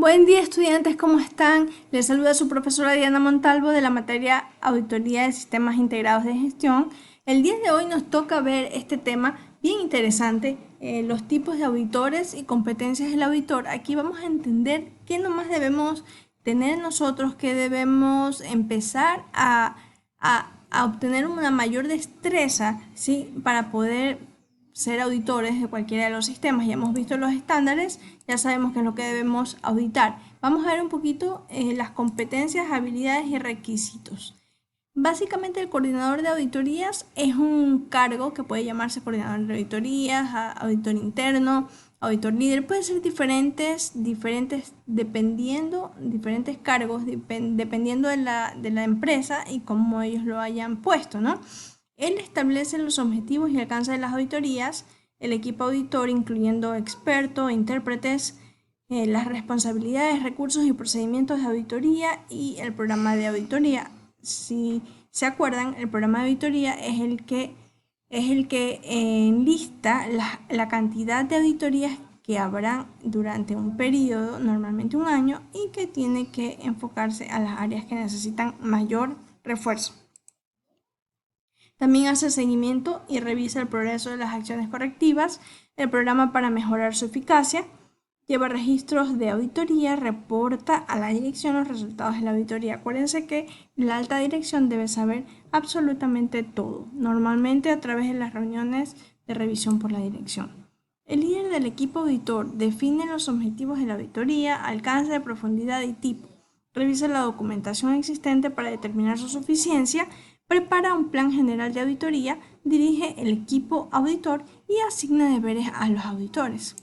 Buen día, estudiantes, ¿cómo están? Les saluda su profesora Diana Montalvo de la materia Auditoría de Sistemas Integrados de Gestión. El día de hoy nos toca ver este tema bien interesante, los tipos de auditores y competencias del auditor. Aquí vamos a entender qué nomás debemos tener nosotros, qué debemos empezar a obtener una mayor destreza, ¿sí? Para poder ser auditores de cualquiera de los sistemas. Ya hemos visto los estándares, ya sabemos qué es lo que debemos auditar. Vamos a ver un poquito las competencias, habilidades y requisitos. Básicamente el coordinador de auditorías es un cargo que puede llamarse coordinador de auditorías, auditor interno, auditor líder. Pueden ser diferentes dependiendo, diferentes cargos, dependiendo de la empresa y cómo ellos lo hayan puesto, ¿no? Él establece los objetivos y alcance de las auditorías, el equipo auditor, incluyendo expertos, intérpretes, las responsabilidades, recursos y procedimientos de auditoría y el programa de auditoría. Si se acuerdan, el programa de auditoría es el que enlista la cantidad de auditorías que habrá durante un periodo, normalmente un año, y que tiene que enfocarse a las áreas que necesitan mayor refuerzo. También hace seguimiento y revisa el progreso de las acciones correctivas, el programa para mejorar su eficacia, lleva registros de auditoría, reporta a la dirección los resultados de la auditoría. Acuérdense que la alta dirección debe saber absolutamente todo, normalmente a través de las reuniones de revisión por la dirección. El líder del equipo auditor define los objetivos de la auditoría, alcance, profundidad y tipo. Revisa la documentación existente para determinar su suficiencia, prepara un plan general de auditoría, dirige el equipo auditor y asigna deberes a los auditores.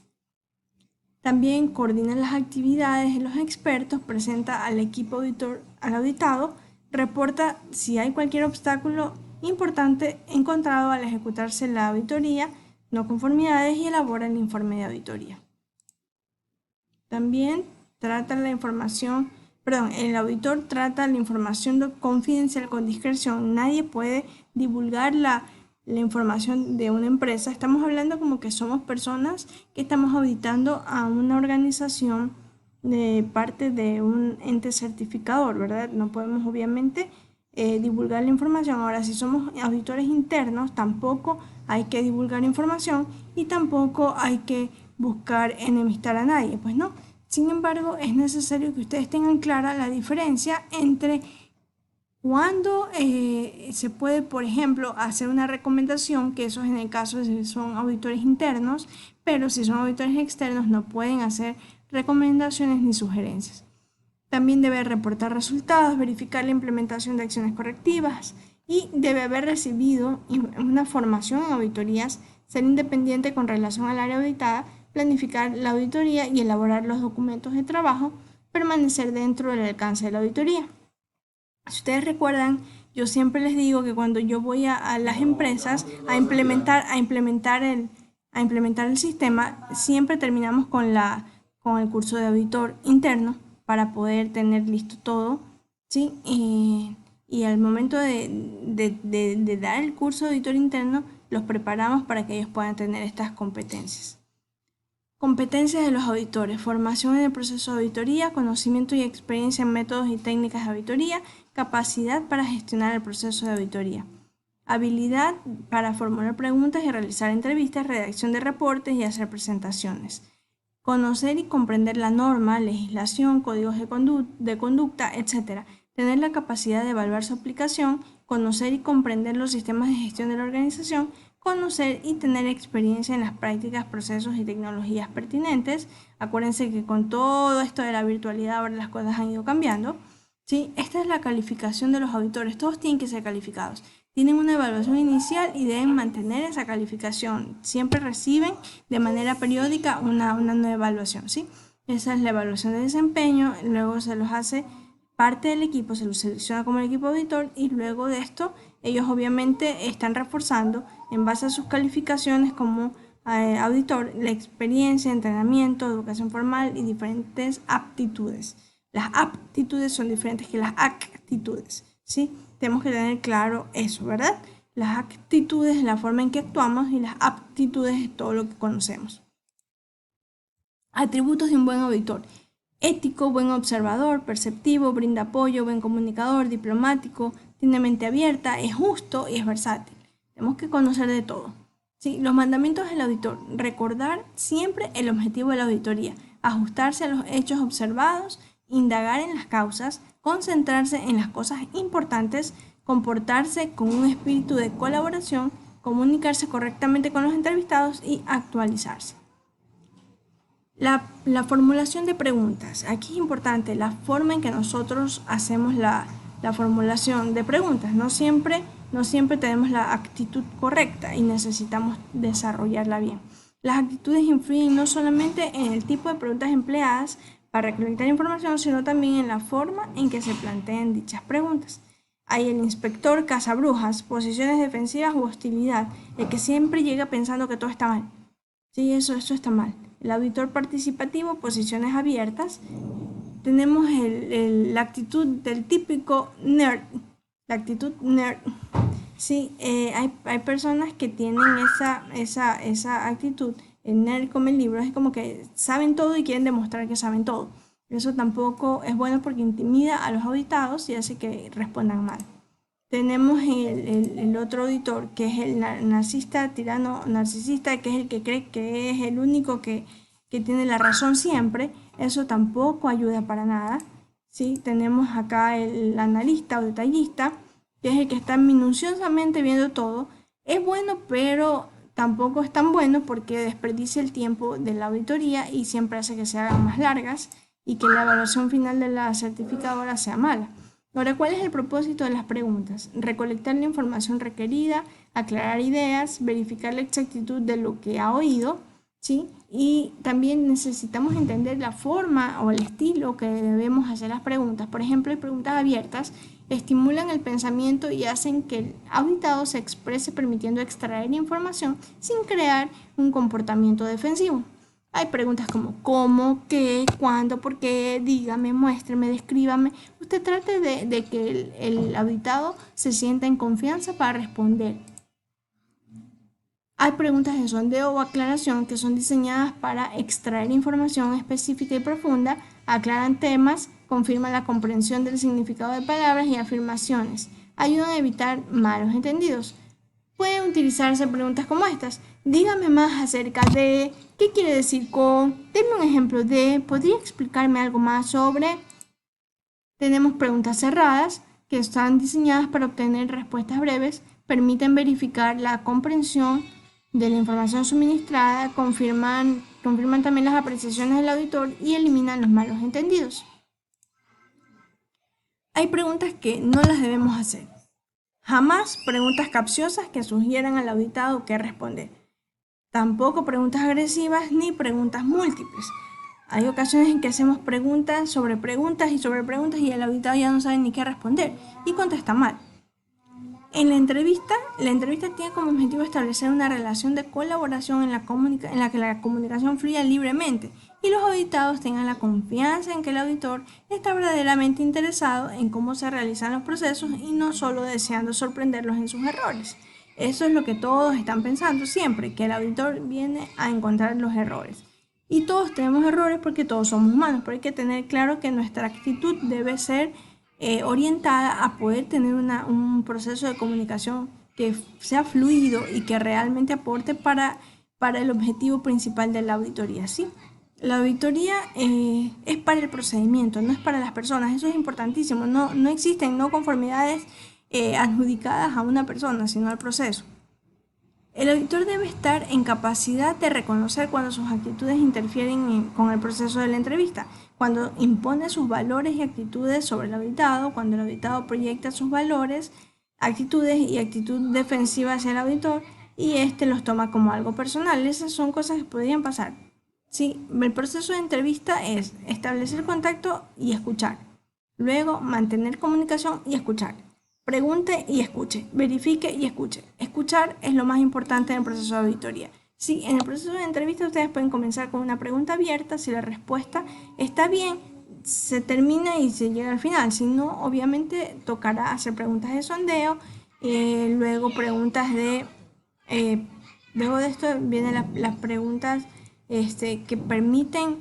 También coordina las actividades de los expertos, presenta al equipo auditor al auditado, reporta si hay cualquier obstáculo importante encontrado al ejecutarse la auditoría, no conformidades y elabora el informe de auditoría. También el auditor trata la información confidencial con discreción. Nadie puede divulgar la información de una empresa. Estamos hablando como que somos personas que estamos auditando a una organización de parte de un ente certificador, ¿verdad? No podemos obviamente divulgar la información. Ahora, si somos auditores internos, tampoco hay que divulgar información y tampoco hay que buscar enemistar a nadie, pues no. Sin embargo, es necesario que ustedes tengan clara la diferencia entre cuando se puede, por ejemplo, hacer una recomendación, que eso es en el caso de si son auditores internos, pero si son auditores externos no pueden hacer recomendaciones ni sugerencias. También debe reportar resultados, verificar la implementación de acciones correctivas y debe haber recibido una formación en auditorías, ser independiente con relación al área auditada, planificar la auditoría y elaborar los documentos de trabajo, permanecer dentro del alcance de la auditoría. Si ustedes recuerdan, yo siempre les digo que cuando yo voy a las empresas a implementar el sistema, siempre terminamos con el curso de auditor interno para poder tener listo todo, ¿sí? Y al momento de dar el curso de auditor interno, los preparamos para que ellos puedan tener estas competencias. Competencias de los auditores: formación en el proceso de auditoría, conocimiento y experiencia en métodos y técnicas de auditoría, capacidad para gestionar el proceso de auditoría, habilidad para formular preguntas y realizar entrevistas, redacción de reportes y hacer presentaciones, conocer y comprender la norma, legislación, códigos de conducta, etc. Tener la capacidad de evaluar su aplicación, conocer y comprender los sistemas de gestión de la organización, conocer y tener experiencia en las prácticas, procesos y tecnologías pertinentes. Acuérdense que con todo esto de la virtualidad ahora las cosas han ido cambiando, ¿sí? Esta es la calificación de los auditores. Todos tienen que ser calificados. Tienen una evaluación inicial y deben mantener esa calificación. Siempre reciben de manera periódica una nueva evaluación, ¿sí? Esa es la evaluación de desempeño. Luego se los hace parte del equipo, se los selecciona como el equipo auditor y luego de esto ellos obviamente están reforzando en base a sus calificaciones como auditor la experiencia, entrenamiento, educación formal y diferentes aptitudes. Las aptitudes son diferentes que las actitudes, ¿sí? Tenemos que tener claro eso, ¿verdad? Las actitudes es la forma en que actuamos y las aptitudes es todo lo que conocemos. Atributos de un buen auditor. ético, buen observador, perceptivo, brinda apoyo, buen comunicador, diplomático, tiene mente abierta, es justo y es versátil. Tenemos que conocer de todo. ¿Sí? Los mandamientos del auditor. Recordar siempre el objetivo de la auditoría, ajustarse a los hechos observados, indagar en las causas, concentrarse en las cosas importantes, comportarse con un espíritu de colaboración, comunicarse correctamente con los entrevistados y actualizarse. La formulación de preguntas. Aquí es importante la forma en que nosotros hacemos la formulación de preguntas. No siempre tenemos la actitud correcta y necesitamos desarrollarla bien. Las actitudes influyen no solamente en el tipo de preguntas empleadas para recolectar información, sino también en la forma en que se plantean dichas preguntas. Hay el inspector cazabrujas, posiciones defensivas u hostilidad, el que siempre llega pensando que todo está mal. Sí, eso está mal. El auditor participativo, posiciones abiertas. Tenemos la actitud del típico nerd. La actitud nerd. Sí, hay personas que tienen esa actitud. El nerd come el libro, es como que saben todo y quieren demostrar que saben todo. Eso tampoco es bueno porque intimida a los auditados y hace que respondan mal. Tenemos el otro auditor, que es el narcisista, tirano, narcisista, que es el que cree que es el único que tiene la razón siempre. Eso tampoco ayuda para nada. ¿Sí? Tenemos acá el analista o detallista, que es el que está minuciosamente viendo todo. Es bueno, pero tampoco es tan bueno porque desperdicia el tiempo de la auditoría y siempre hace que se hagan más largas y que la evaluación final de la certificadora sea mala. Ahora, ¿cuál es el propósito de las preguntas? Recolectar la información requerida, aclarar ideas, verificar la exactitud de lo que ha oído, ¿sí? Y también necesitamos entender la forma o el estilo que debemos hacer las preguntas. Por ejemplo, hay preguntas abiertas, estimulan el pensamiento y hacen que el auditado se exprese permitiendo extraer información sin crear un comportamiento defensivo. Hay preguntas como ¿cómo?, ¿qué?, ¿cuándo?, ¿por qué?, dígame, muéstreme, descríbame. Usted trate de que el auditado se sienta en confianza para responder. Hay preguntas de sondeo o aclaración que son diseñadas para extraer información específica y profunda, aclaran temas, confirman la comprensión del significado de palabras y afirmaciones, ayudan a evitar malos entendidos. Pueden utilizarse preguntas como estas. Dígame más acerca de, ¿qué quiere decir con? Denme un ejemplo de, ¿podría explicarme algo más sobre? Tenemos preguntas cerradas que están diseñadas para obtener respuestas breves, permiten verificar la comprensión de la información suministrada, confirman también las apreciaciones del auditor y eliminan los malos entendidos. Hay preguntas que no las debemos hacer. Jamás preguntas capciosas que sugieran al auditado qué responder. Tampoco preguntas agresivas ni preguntas múltiples. Hay ocasiones en que hacemos preguntas y sobre preguntas y el auditado ya no sabe ni qué responder y contesta mal. En la entrevista tiene como objetivo establecer una relación de colaboración en la que la comunicación fluya libremente y los auditados tengan la confianza en que el auditor está verdaderamente interesado en cómo se realizan los procesos y no solo deseando sorprenderlos en sus errores. Eso es lo que todos están pensando siempre, que el auditor viene a encontrar los errores. Y todos tenemos errores porque todos somos humanos, pero hay que tener claro que nuestra actitud debe ser orientada a poder tener un proceso de comunicación que sea fluido y que realmente aporte para el objetivo principal de la auditoría, ¿sí? La auditoría es para el procedimiento, no es para las personas, eso es importantísimo, no existen no conformidades adjudicadas a una persona, sino al proceso. El auditor debe estar en capacidad de reconocer cuando sus actitudes interfieren con el proceso de la entrevista, cuando impone sus valores y actitudes sobre el auditado, cuando el auditado proyecta sus valores, actitudes y actitud defensiva hacia el auditor y éste los toma como algo personal. Esas son cosas que podrían pasar. Sí, el proceso de entrevista es establecer contacto y escuchar. Luego, mantener comunicación y escuchar. Pregunte y escuche, verifique y escuche. Escuchar es lo más importante en el proceso de auditoría. Sí, en el proceso de entrevista ustedes pueden comenzar con una pregunta abierta, si la respuesta está bien, se termina y se llega al final. Si no, obviamente tocará hacer preguntas de sondeo, luego preguntas luego de esto vienen las preguntas que permiten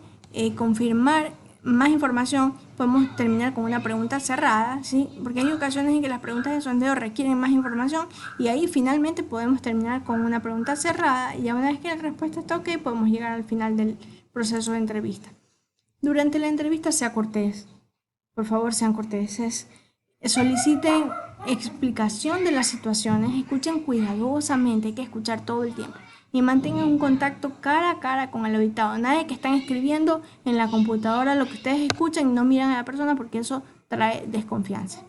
confirmar más información, podemos terminar con una pregunta cerrada, ¿sí? Porque hay ocasiones en que las preguntas de sondeo requieren más información y ahí finalmente podemos terminar con una pregunta cerrada y una vez que la respuesta está ok, podemos llegar al final del proceso de entrevista. Durante la entrevista sea cortés, por favor sean corteses, soliciten explicación de las situaciones, escuchen cuidadosamente, hay que escuchar todo el tiempo y mantengan un contacto cara a cara con el auditado. Nadie que están escribiendo en la computadora lo que ustedes escuchan y no miran a la persona porque eso trae desconfianza.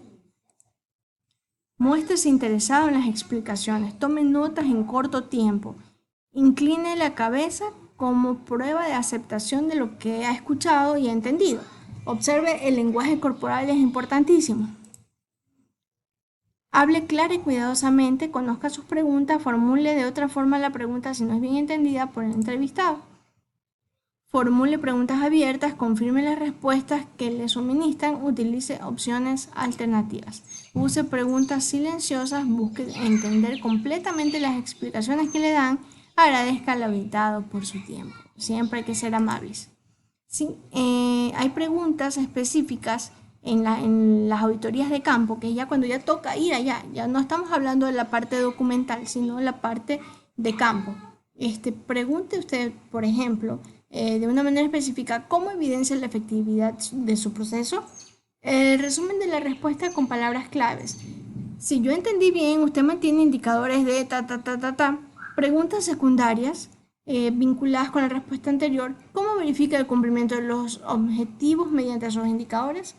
Muéstrese interesado en las explicaciones, tome notas en corto tiempo, incline la cabeza como prueba de aceptación de lo que ha escuchado y ha entendido. Observe el lenguaje corporal, es importantísimo. Hable clara y cuidadosamente, conozca sus preguntas, formule de otra forma la pregunta si no es bien entendida por el entrevistado. Formule preguntas abiertas, confirme las respuestas que le suministran, utilice opciones alternativas. Use preguntas silenciosas, busque entender completamente las explicaciones que le dan, agradezca al auditado por su tiempo. Siempre hay que ser amables. Sí, hay preguntas específicas en las auditorías de campo, que ya cuando ya toca ir allá, ya no estamos hablando de la parte documental, sino la parte de campo. Pregunte usted, por ejemplo, de una manera específica, ¿cómo evidencia la efectividad de su proceso? Resumen de la respuesta con palabras claves. Si yo entendí bien, usted mantiene indicadores de preguntas secundarias vinculadas con la respuesta anterior. ¿Cómo verifica el cumplimiento de los objetivos mediante esos indicadores?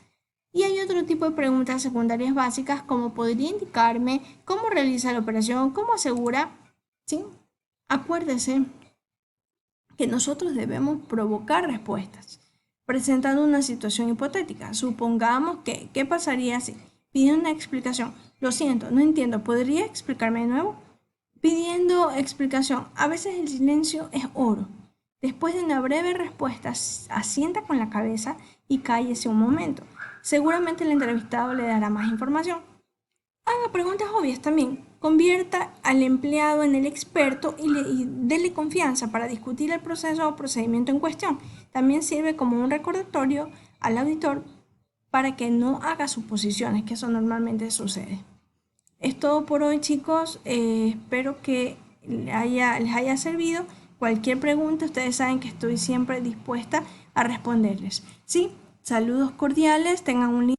Y hay otro tipo de preguntas secundarias básicas, como podría indicarme cómo realiza la operación, cómo asegura, ¿sí? Acuérdese que nosotros debemos provocar respuestas, presentando una situación hipotética. Supongamos que, ¿qué pasaría si piden una explicación? Lo siento, no entiendo, ¿podría explicarme de nuevo? Pidiendo explicación, a veces el silencio es oro. Después de una breve respuesta, asienta con la cabeza y cállese un momento. Seguramente el entrevistado le dará más información. Haga preguntas obvias también. Convierta al empleado en el experto y dele confianza para discutir el proceso o procedimiento en cuestión. También sirve como un recordatorio al auditor para que no haga suposiciones, que eso normalmente sucede. Es todo por hoy, chicos. Espero que les haya servido. Cualquier pregunta, ustedes saben que estoy siempre dispuesta a responderles. ¿Sí? Saludos cordiales, tengan un lindo